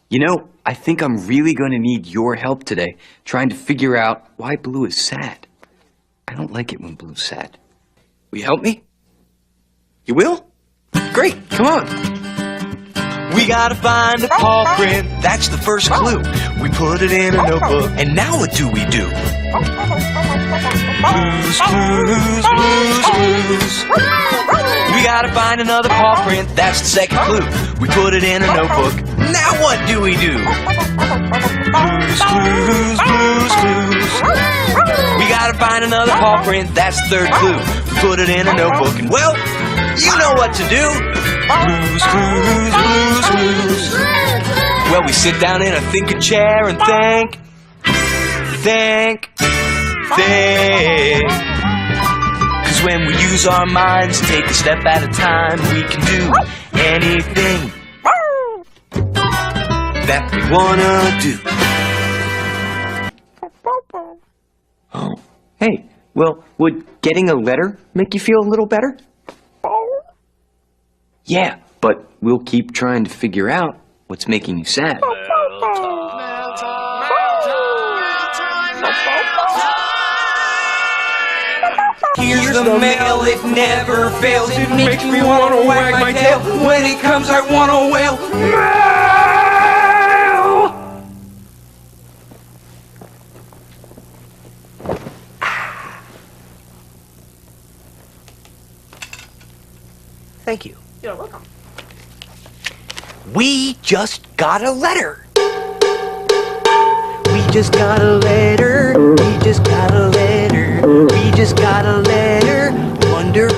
You know, I think I'm really going to need your help today, trying to figure out why Blue is sad. I don't like it when Blue's sad. Will you help me? You will? Great, come on. We gotta find a paw print, that's the first clue. We put it in a notebook, and now what do we do? Clues, clues, clues, clues. We gotta find another paw print, that's the second clue. We put it in a notebook, now what do we do? Clues, clues, clues, clues. We gotta find another paw print, that's the third clue. We put it in a notebook, and well, you know what to do. Clues, clues, clues, clues. Well, we sit down in a thinking chair and think. Cause when we use our minds, take a step at a time, we can do anything that we wanna do. Oh, hey, well, would getting a letter make you feel a little better? Yeah, but we'll keep trying to figure out what's making you sad. Here's the mail, it never fails. It makes me wanna wag my tail. When it comes, I wanna wail. Thank you. You're welcome. We just got a letter. We just got a letter. We just got a letter. We just got a letter. Wonder